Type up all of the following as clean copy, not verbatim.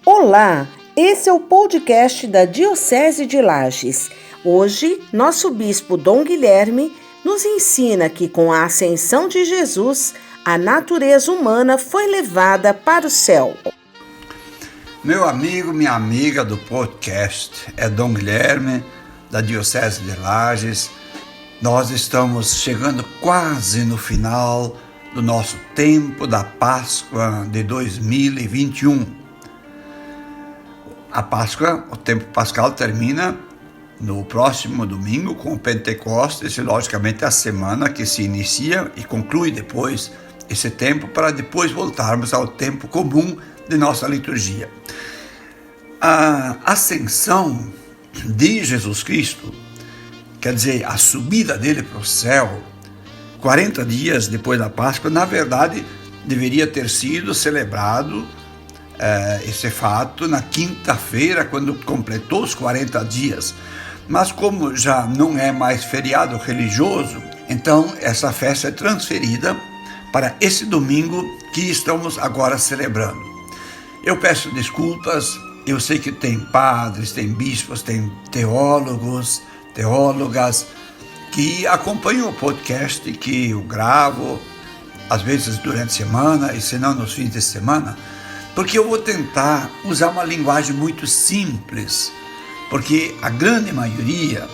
Olá, esse é o podcast da Diocese de Lages. Hoje, nosso bispo Dom Guilherme nos ensina que com a ascensão de Jesus, a natureza humana foi levada para o céu. Meu amigo, minha amiga do podcast é Dom Guilherme, da Diocese de Lages. Nós estamos chegando quase no final do nosso tempo da Páscoa de 2021. A Páscoa, o tempo pascal termina no próximo domingo com o Pentecostes e logicamente a semana que se inicia e conclui depois esse tempo para depois voltarmos ao tempo comum de nossa liturgia. A ascensão de Jesus Cristo, quer dizer, a subida dele para o céu, 40 dias depois da Páscoa, na verdade deveria ter sido celebrado esse fato na quinta-feira, quando completou os 40 dias. Mas como já não é mais feriado religioso, então essa festa é transferida para esse domingo que estamos agora celebrando. Eu peço desculpas, eu sei que tem padres, tem bispos, tem teólogos, teólogas que acompanham o podcast que eu gravo, às vezes durante a semana e se não nos fins de semana, porque eu vou tentar usar uma linguagem muito simples, porque a grande maioria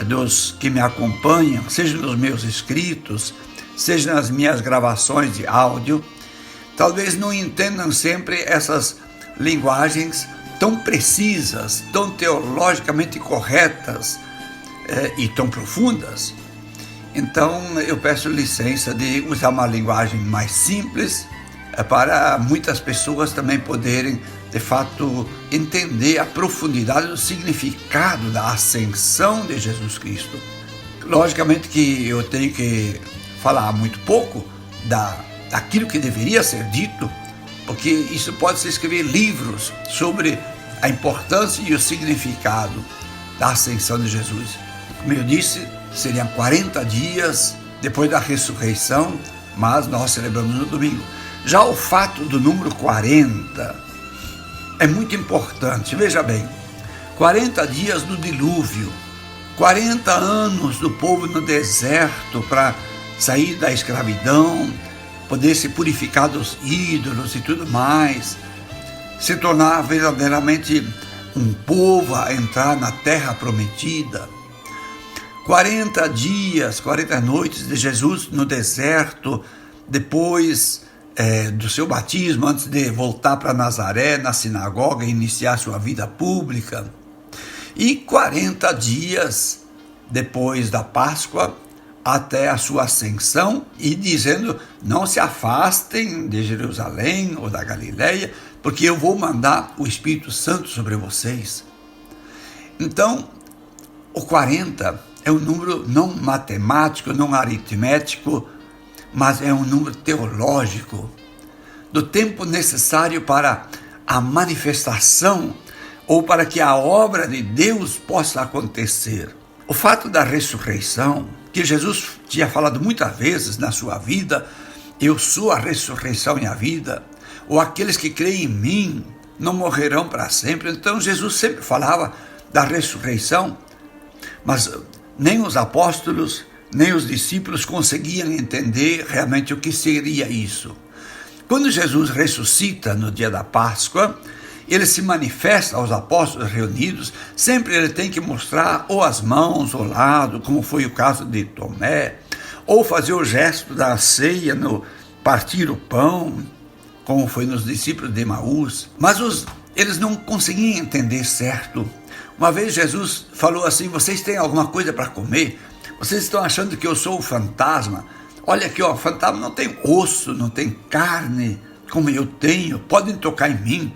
dos que me acompanham, seja nos meus escritos, seja nas minhas gravações de áudio, talvez não entendam sempre essas linguagens tão precisas, tão teologicamente corretas e tão profundas. Então eu peço licença de usar uma linguagem mais simples, para muitas pessoas também poderem, de fato, entender a profundidade do significado da ascensão de Jesus Cristo. Logicamente que eu tenho que falar muito pouco daquilo que deveria ser dito, porque isso pode se escrever livros sobre a importância e o significado da ascensão de Jesus. Como eu disse, seriam 40 dias depois da ressurreição, mas nós celebramos no domingo. Já o fato do número 40 é muito importante. Veja bem, 40 dias do dilúvio, 40 anos do povo no deserto para sair da escravidão, poder se purificar dos ídolos e tudo mais, se tornar verdadeiramente um povo a entrar na terra prometida. 40 dias, 40 noites de Jesus no deserto, depois do seu batismo, antes de voltar para Nazaré, na sinagoga, e iniciar sua vida pública. E 40 dias depois da Páscoa, até a sua ascensão, e dizendo, não se afastem de Jerusalém ou da Galileia, porque eu vou mandar o Espírito Santo sobre vocês. Então, o 40 é um número não matemático, não aritmético, mas é um número teológico, do tempo necessário para a manifestação ou para que a obra de Deus possa acontecer. O fato da ressurreição, que Jesus tinha falado muitas vezes na sua vida, eu sou a ressurreição e a vida, ou aqueles que creem em mim não morrerão para sempre. Então Jesus sempre falava da ressurreição, mas nem os apóstolos, nem os discípulos conseguiam entender realmente o que seria isso. Quando Jesus ressuscita no dia da Páscoa, ele se manifesta aos apóstolos reunidos, sempre ele tem que mostrar ou as mãos, o lado, como foi o caso de Tomé, ou fazer o gesto da ceia no partir o pão, como foi nos discípulos de Emaús. Mas eles não conseguiam entender certo. Uma vez Jesus falou assim, vocês têm alguma coisa para comer? Vocês estão achando que eu sou um fantasma? Olha aqui, ó, fantasma não tem osso, não tem carne, como eu tenho, podem tocar em mim.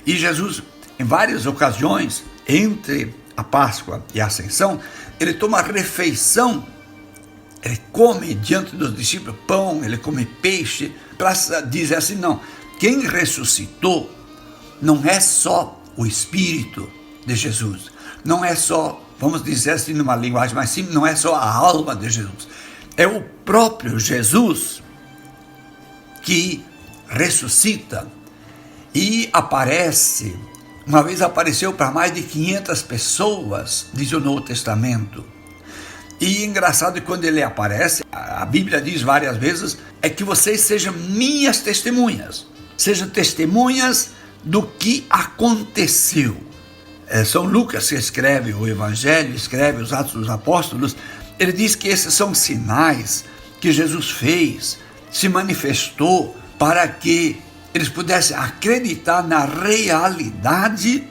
E Jesus, em várias ocasiões, entre a Páscoa e a Ascensão, ele toma refeição, ele come diante dos discípulos pão, ele come peixe, para dizer assim, não, quem ressuscitou não é só o Espírito de Jesus, não é só, vamos dizer assim numa linguagem mais simples, não é só a alma de Jesus, é o próprio Jesus que ressuscita. e aparece, uma vez apareceu para mais de 500 pessoas, diz o Novo Testamento. E engraçado que quando ele aparece, a Bíblia diz várias vezes, é que vocês sejam minhas testemunhas, sejam testemunhas do que aconteceu. São Lucas que escreve o Evangelho, escreve os Atos dos Apóstolos, ele diz que esses são sinais que Jesus fez, se manifestou para que eles pudessem acreditar na realidade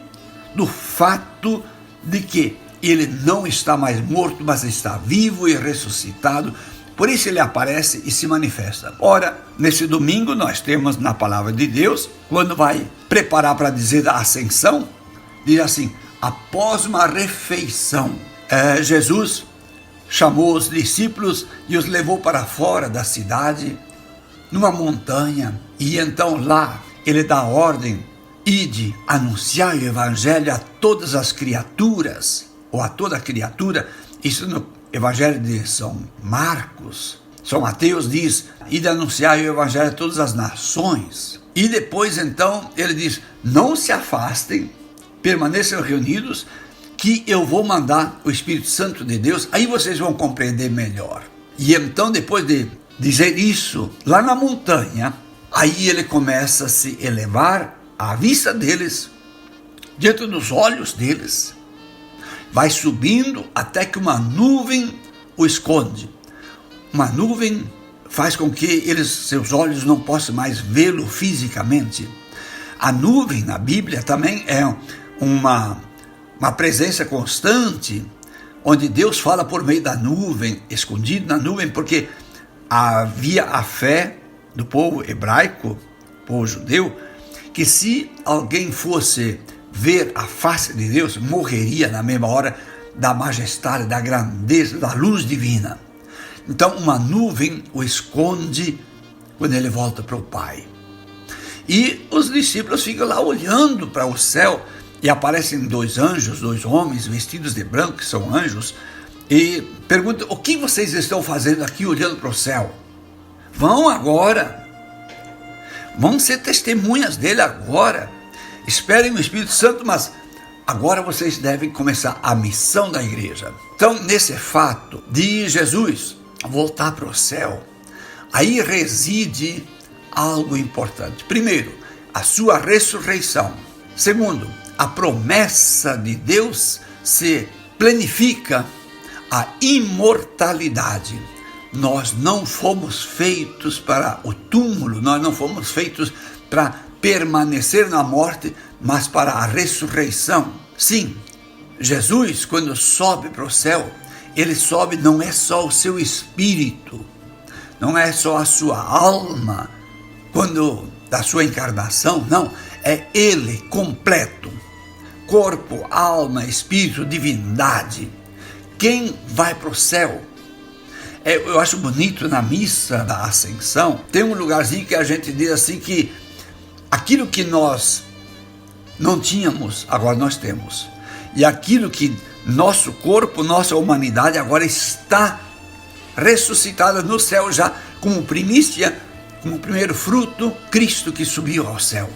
do fato de que ele não está mais morto, mas está vivo e ressuscitado. Por isso ele aparece e se manifesta. Ora, nesse domingo nós temos na palavra de Deus, quando vai preparar para dizer da ascensão, diz assim, após uma refeição, Jesus chamou os discípulos e os levou para fora da cidade, numa montanha, e então lá ele dá ordem, ide, anunciar o evangelho a todas as criaturas, ou a toda criatura. Isso no Evangelho de São Marcos. São Mateus diz, ide anunciar o evangelho a todas as nações. E depois então ele diz, não se afastem, permaneçam reunidos, que eu vou mandar o Espírito Santo de Deus, aí vocês vão compreender melhor. E então, depois de dizer isso, lá na montanha, aí ele começa a se elevar à vista deles, diante dos olhos deles, vai subindo até que uma nuvem o esconde. Uma nuvem faz com que seus olhos não possam mais vê-lo fisicamente. A nuvem na Bíblia também é uma presença constante, onde Deus fala por meio da nuvem, escondido na nuvem, porque havia a fé do povo hebraico, povo judeu, que se alguém fosse ver a face de Deus, morreria na mesma hora da majestade, da grandeza, da luz divina. Então uma nuvem o esconde quando ele volta para o Pai. E os discípulos ficam lá olhando para o céu, e aparecem dois anjos, dois homens vestidos de branco, que são anjos, e perguntam, o que vocês estão fazendo aqui olhando para o céu? Vão agora, vão ser testemunhas dele agora, esperem o Espírito Santo, mas agora vocês devem começar a missão da igreja. Então, nesse fato de Jesus voltar para o céu, aí reside algo importante. Primeiro, a sua ressurreição. Segundo, a promessa de Deus se planifica, a imortalidade. Nós não fomos feitos para o túmulo, nós não fomos feitos para permanecer na morte, mas para a ressurreição. Sim, Jesus, quando sobe para o céu, ele sobe, não é só o seu espírito, não é só a sua alma, quando da sua encarnação, não, é ele completo, corpo, alma, espírito, divindade. Quem vai para o céu? Eu acho bonito na missa da Ascensão, tem um lugarzinho que a gente diz assim que aquilo que nós não tínhamos, agora nós temos. E aquilo que nosso corpo, nossa humanidade agora está ressuscitada no céu já como primícia, como primeiro fruto, Cristo que subiu ao céu,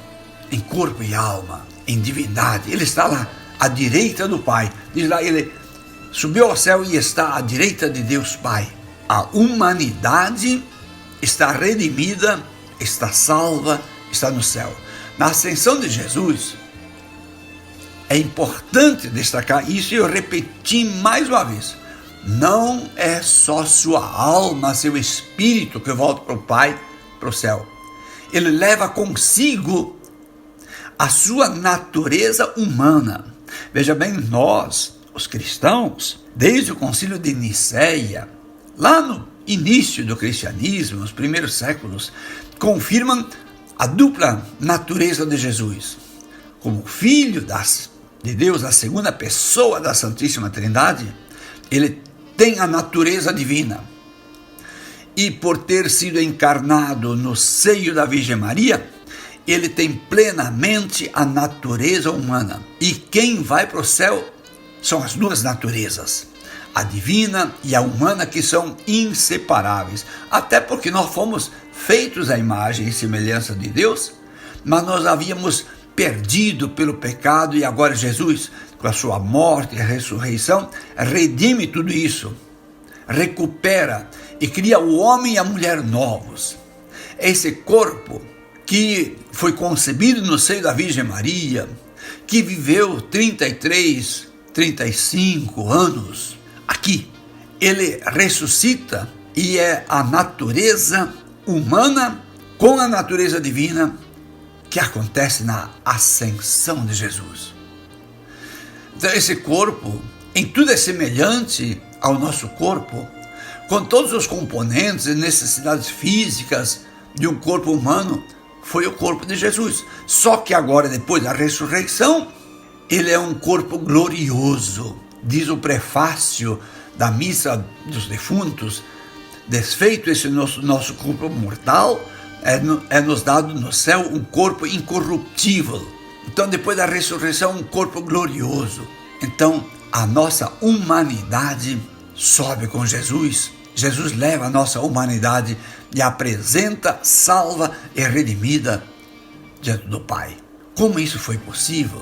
em corpo e alma, em divindade. Ele está lá à direita do Pai. Diz lá, ele subiu ao céu e está à direita de Deus Pai. A humanidade está redimida, está salva, está no céu. Na ascensão de Jesus, é importante destacar isso, e eu repeti mais uma vez, não é só sua alma, seu espírito que volta para o Pai, para o céu. Ele leva consigo a sua natureza humana. Veja bem, nós, os cristãos, desde o concílio de Nicéia, lá no início do cristianismo, nos primeiros séculos, confirmam a dupla natureza de Jesus. Como Filho de Deus, a segunda pessoa da Santíssima Trindade, ele tem a natureza divina. E por ter sido encarnado no seio da Virgem Maria, ele tem plenamente a natureza humana. E quem vai para o céu são as duas naturezas, a divina e a humana, que são inseparáveis. Até porque nós fomos feitos à imagem e semelhança de Deus, mas nós havíamos perdido pelo pecado e agora Jesus, com a sua morte e ressurreição, redime tudo isso, recupera e cria o homem e a mulher novos. Esse corpo que foi concebido no seio da Virgem Maria, que viveu 33, 35 anos aqui, ele ressuscita e é a natureza humana com a natureza divina que acontece na ascensão de Jesus. Então esse corpo em tudo é semelhante ao nosso corpo, com todos os componentes e necessidades físicas de um corpo humano, foi o corpo de Jesus. Só que agora, depois da ressurreição, ele é um corpo glorioso. Diz o prefácio da missa dos defuntos: desfeito esse nosso corpo mortal, é nos dado no céu um corpo incorruptível. Então, depois da ressurreição, um corpo glorioso. Então, a nossa humanidade sobe com Jesus. Jesus leva a nossa humanidade e a apresenta, salva e redimida diante do Pai. Como isso foi possível?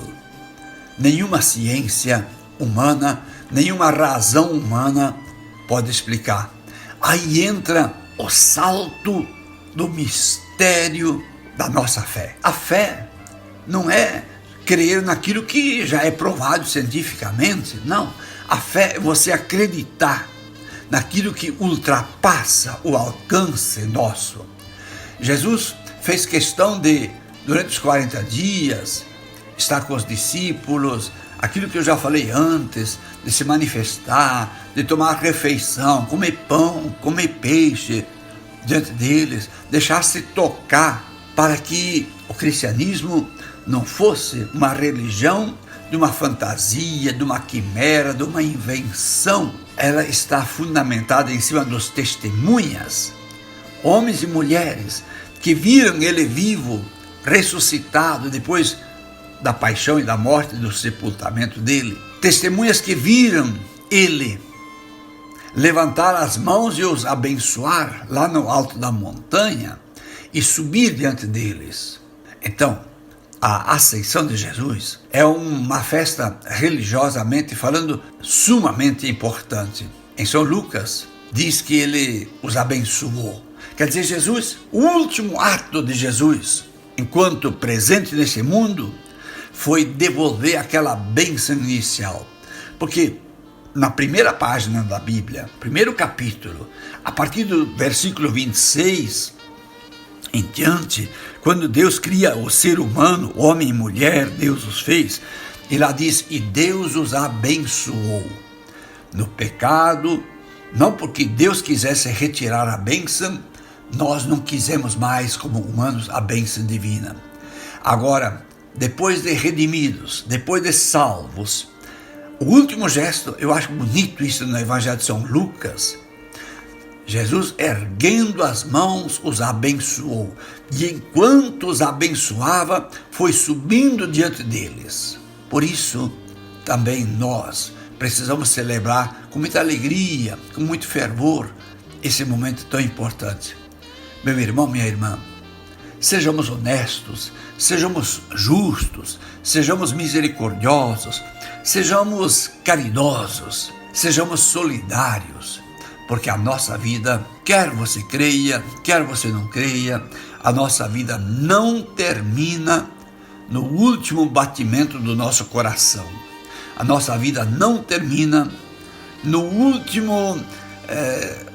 Nenhuma ciência humana, nenhuma razão humana pode explicar. Aí entra o salto do mistério da nossa fé. A fé não é crer naquilo que já é provado cientificamente, não. A fé é você acreditar naquilo que ultrapassa o alcance nosso. Jesus fez questão de, durante os 40 dias, estar com os discípulos, aquilo que eu já falei antes, de se manifestar, de tomar refeição, comer pão, comer peixe diante deles, deixar-se tocar, para que o cristianismo não fosse uma religião de uma fantasia, de uma quimera, de uma invenção. Ela está fundamentada em cima dos testemunhas, homens e mulheres que viram ele vivo, ressuscitado depois da paixão e da morte e do sepultamento dele. Testemunhas que viram ele levantar as mãos e os abençoar lá no alto da montanha e subir diante deles. Então, a ascensão de Jesus é uma festa religiosamente falando sumamente importante. Em São Lucas diz que ele os abençoou. Quer dizer, Jesus, o último ato de Jesus, enquanto presente nesse mundo, foi devolver aquela bênção inicial. Porque na primeira página da Bíblia, primeiro capítulo, a partir do versículo 26 em diante, quando Deus cria o ser humano, homem e mulher, Deus os fez, e lá diz: e Deus os abençoou no pecado, não porque Deus quisesse retirar a bênção, nós não quisemos mais, como humanos, a bênção divina. Agora, depois de redimidos, depois de salvos, o último gesto, eu acho bonito isso no Evangelho de São Lucas, Jesus, erguendo as mãos, os abençoou, e enquanto os abençoava, foi subindo diante deles. Por isso, também nós precisamos celebrar com muita alegria, com muito fervor, esse momento tão importante. Meu irmão, minha irmã, sejamos honestos, sejamos justos, sejamos misericordiosos, sejamos caridosos, sejamos solidários, porque a nossa vida, quer você creia, quer você não creia, a nossa vida não termina no último batimento do nosso coração. A nossa vida não termina no último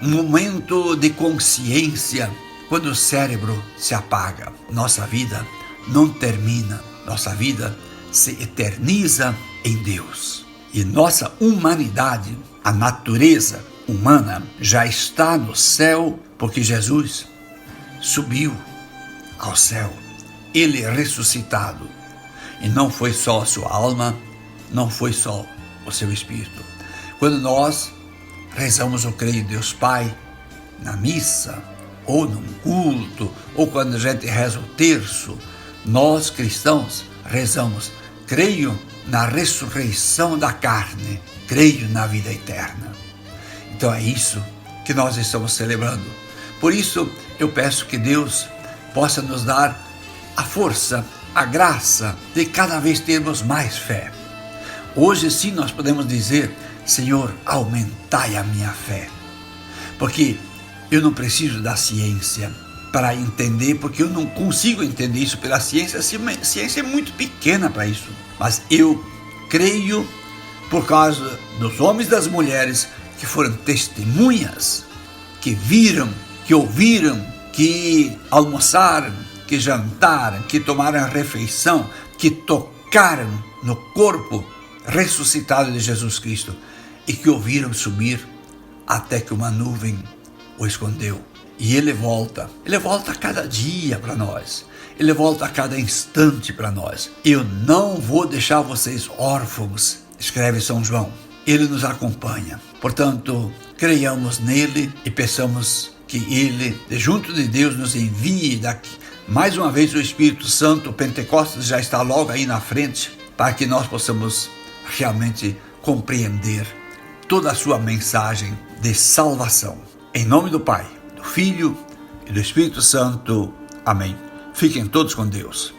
momento de consciência, quando o cérebro se apaga. Nossa vida não termina, nossa vida se eterniza em Deus. E nossa humanidade, a natureza humana, já está no céu, porque Jesus subiu ao céu, ele ressuscitado. E não foi só a sua alma, não foi só o seu espírito. Quando nós rezamos o Creio em Deus Pai, na missa, ou num culto, ou quando a gente reza o terço, nós cristãos rezamos: creio na ressurreição da carne, creio na vida eterna. Então é isso que nós estamos celebrando. Por isso eu peço que Deus possa nos dar a força, a graça de cada vez termos mais fé. Hoje sim nós podemos dizer: Senhor, aumentai a minha fé. Porque eu não preciso da ciência para entender, porque eu não consigo entender isso pela ciência. A ciência é muito pequena para isso. Mas eu creio por causa dos homens e das mulheres que foram testemunhas, que viram, que ouviram, que almoçaram, que jantaram, que tomaram a refeição, que tocaram no corpo ressuscitado de Jesus Cristo e que ouviram subir até que uma nuvem o escondeu. E ele volta a cada dia para nós, ele volta a cada instante para nós. Eu não vou deixar vocês órfãos, escreve São João. Ele nos acompanha, portanto, creiamos nele e peçamos que ele, de junto de Deus, nos envie daqui mais uma vez o Espírito Santo. O Pentecostes já está logo aí na frente, para que nós possamos realmente compreender toda a sua mensagem de salvação. Em nome do Pai, do Filho e do Espírito Santo. Amém. Fiquem todos com Deus.